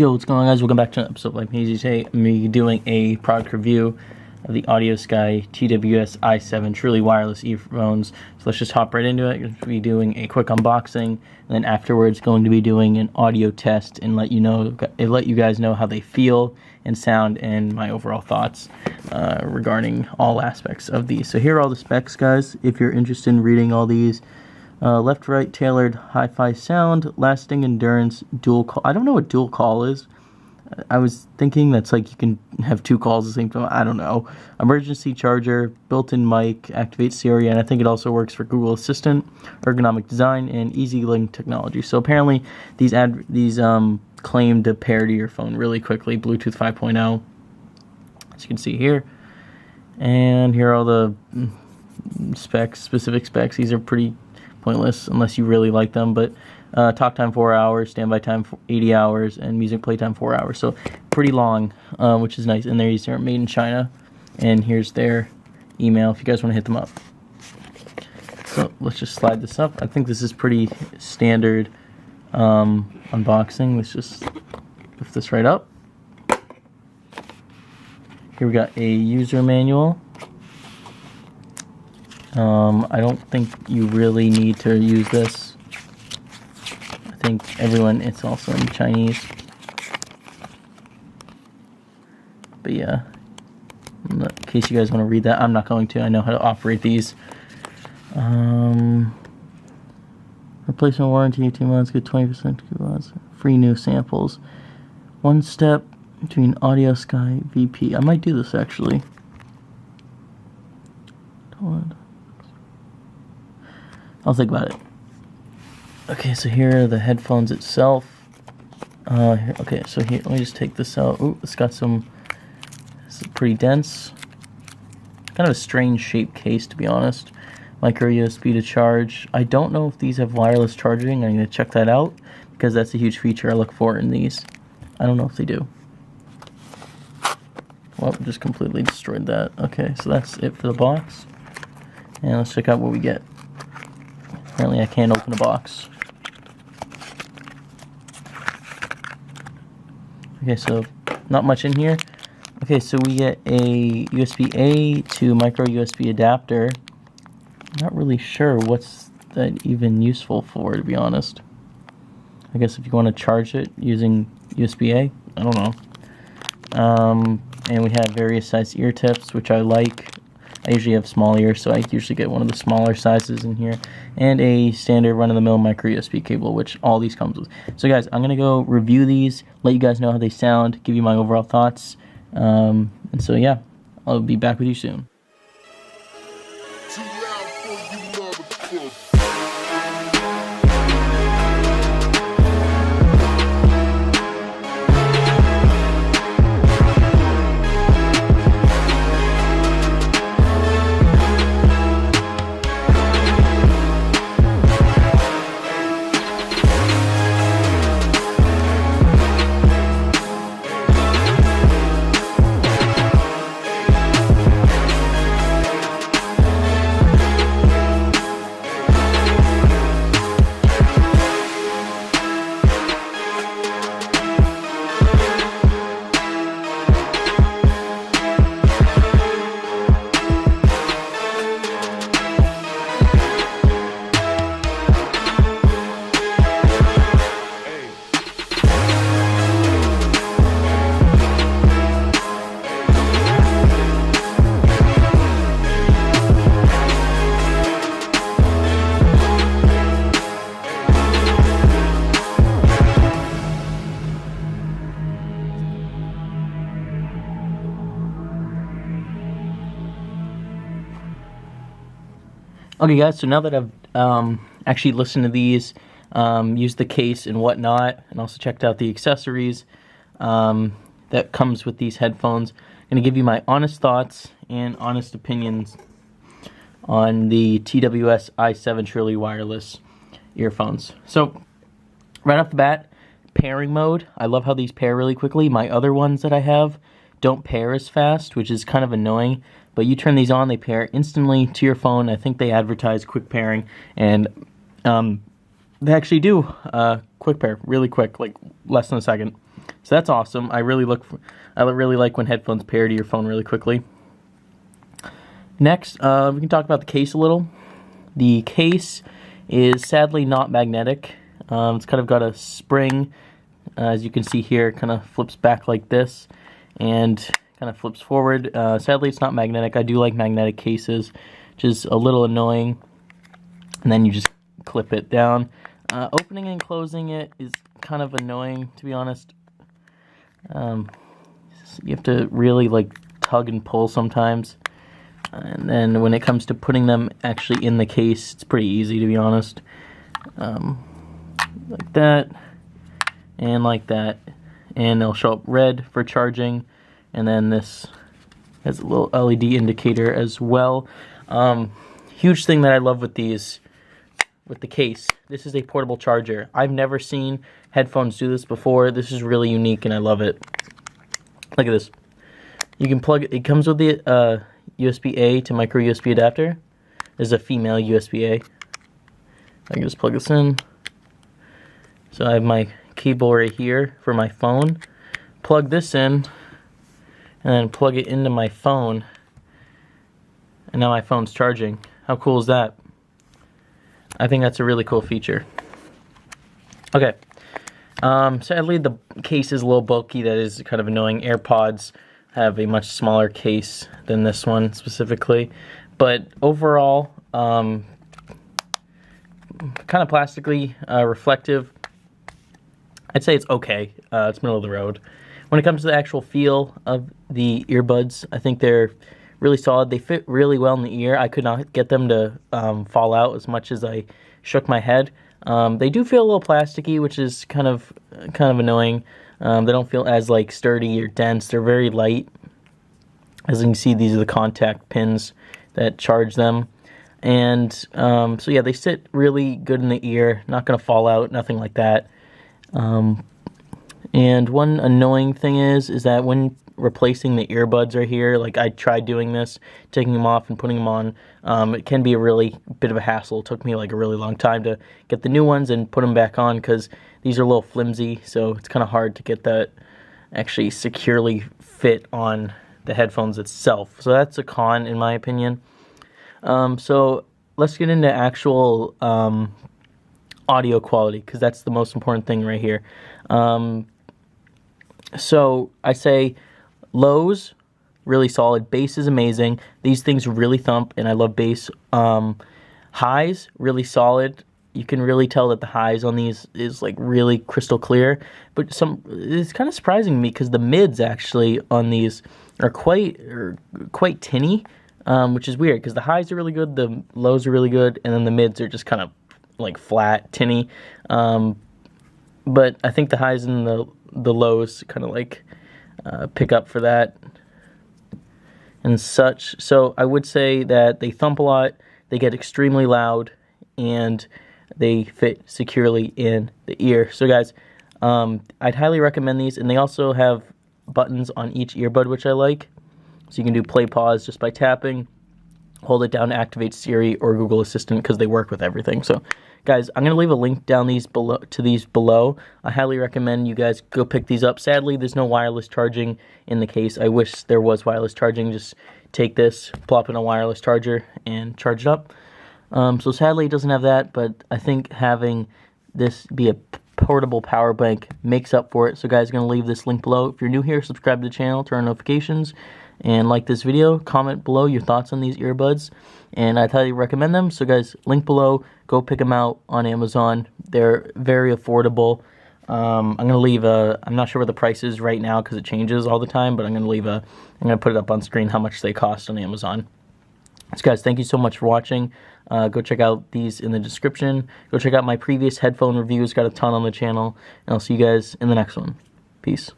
Yo, what's going on, guys? Welcome back to an episode of Like Me Easy. Today, I'm going to be doing a product review of the AudioSky TWS-I7 truly wireless earphones. So let's just hop right into it. I'm going to be doing a quick unboxing, and then afterwards going to be doing an audio test and let you guys know how they feel and sound and my overall thoughts regarding all aspects of these. So here are all the specs, guys, if you're interested in reading all these. Left-right tailored hi-fi sound, lasting endurance, dual call. I don't know what dual call is. I was thinking that's like you can have two calls at the same time. I don't know. Emergency charger, built-in mic, activate Siri, and I think it also works for Google Assistant, ergonomic design, and easy link technology. So apparently these claim to pair to your phone really quickly, Bluetooth 5.0, as you can see here. And here are all the specific specs. These are pretty pointless unless you really like them, but talk time 4 hours, standby time 80 hours, and music playtime 4 hours. So pretty long, which is nice. And these are made in China, and here's their email if you guys want to hit them up. So let's just slide this up. I think this is pretty standard unboxing. Let's just lift this right up. Here we got a user manual. I don't think you really need to use this. I think it's also in Chinese. But yeah, in case you guys want to read that, I'm not going to. I know how to operate these. Replacement warranty, 2 months, get 20% coupons, free new samples. One step between AudioSky VP. I might do this actually. Hold on. I'll think about it. Okay, so here are the headphones itself. Okay, so here, let me just take this out. Ooh, it's got some. This is pretty dense. Kind of a strange shaped case, to be honest. Micro USB to charge. I don't know if these have wireless charging. I need to check that out because that's a huge feature I look for in these. I don't know if they do. Well, just completely destroyed that. Okay, so that's it for the box. And let's check out what we get. Apparently I can't open a box. Okay, so not much in here. Okay, so we get a USB-A to micro USB adapter. Not really sure what's that even useful for, to be honest. I guess if you want to charge it using USB-A, I don't know. And we have various size ear tips, which I like. I usually have small ears, so I usually get one of the smaller sizes in here. And a standard run-of-the-mill micro USB cable, which all these comes with. So guys, I'm going to go review these, let you guys know how they sound, give you my overall thoughts. And so yeah, I'll be back with you soon. Okay guys, so now that I've actually listened to these, used the case and whatnot, and also checked out the accessories that comes with these headphones, I'm going to give you my honest thoughts and honest opinions on the TWS-I7 truly wireless earphones. So, right off the bat, pairing mode. I love how these pair really quickly. My other ones that I have don't pair as fast, which is kind of annoying. But you turn these on, they pair instantly to your phone. I think they advertise quick pairing, and they actually do quick pair, really quick, like less than a second. So that's awesome. I really like when headphones pair to your phone really quickly. Next, we can talk about the case a little. The case is sadly not magnetic. It's kind of got a spring, as you can see here, kind of flips back like this, and kind of flips forward. Sadly, it's not magnetic. I do like magnetic cases, which is a little annoying. And then you just clip it down. Opening and closing it is kind of annoying, to be honest. You have to really like tug and pull sometimes. And then when it comes to putting them actually in the case, it's pretty easy, to be honest. Like that, and like that. And they'll show up red for charging. And then this has a little LED indicator as well. Huge thing that I love with these, with the case, this is a portable charger. I've never seen headphones do this before. This is really unique and I love it. Look at this. You can plug it. It comes with the USB-A to micro USB adapter. There's a female USB-A. I can just plug this in. So I have my cable right here for my phone. Plug this in and then plug it into my phone. And now my phone's charging. How cool is that? I think that's a really cool feature. Okay. Sadly, the case is a little bulky. That is kind of annoying. AirPods have a much smaller case than this one specifically. But overall, kind of plastically reflective. I'd say it's okay. It's middle of the road. When it comes to the actual feel of the earbuds, I think they're really solid. They fit really well in the ear. I could not get them to fall out as much as I shook my head. They do feel a little plasticky, which is kind of annoying. They don't feel as like sturdy or dense. They're very light. As you can see, these are the contact pins that charge them. And so yeah, they sit really good in the ear. Not going to fall out, nothing like that. And one annoying thing is that when replacing the earbuds right here, like I tried doing this, taking them off and putting them on, it can be a really bit of a hassle. It took me like a really long time to get the new ones and put them back on because these are a little flimsy, so it's kind of hard to get that actually securely fit on the headphones itself. So that's a con in my opinion. So let's get into actual audio quality, because that's the most important thing right here. So I say lows, really solid. Bass is amazing. These things really thump, and I love bass. Highs, really solid. You can really tell that the highs on these is like really crystal clear. But it's kind of surprising to me because the mids actually on these are quite tinny, which is weird because the highs are really good, the lows are really good, and then the mids are just kind of like flat, tinny. But I think the highs and the lows kind of like pick up for that and such. So I would say that they thump a lot, they get extremely loud, and they fit securely in the ear. So guys, I'd highly recommend these, and they also have buttons on each earbud, which I like. So you can do play pause just by tapping, hold it down to activate Siri or Google Assistant because they work with everything. So guys, I'm going to leave a link down these below. I highly recommend you guys go pick these up. Sadly, there's no wireless charging in the case. I wish there was wireless charging. Just take this, plop in a wireless charger, and charge it up. So sadly, it doesn't have that, but I think having this be a portable power bank makes up for it. So guys, I'm going to leave this link below. If you're new here, subscribe to the channel, turn on notifications, and like this video. Comment below your thoughts on these earbuds, and I'd highly recommend them. So guys, link below. Go pick them out on Amazon. They're very affordable. I'm going to leave I'm not sure what the price is right now because it changes all the time, but I'm going to put it up on screen how much they cost on Amazon. So guys, thank you so much for watching. Go check out these in the description. Go check out my previous headphone reviews. Got a ton on the channel. And I'll see you guys in the next one. Peace.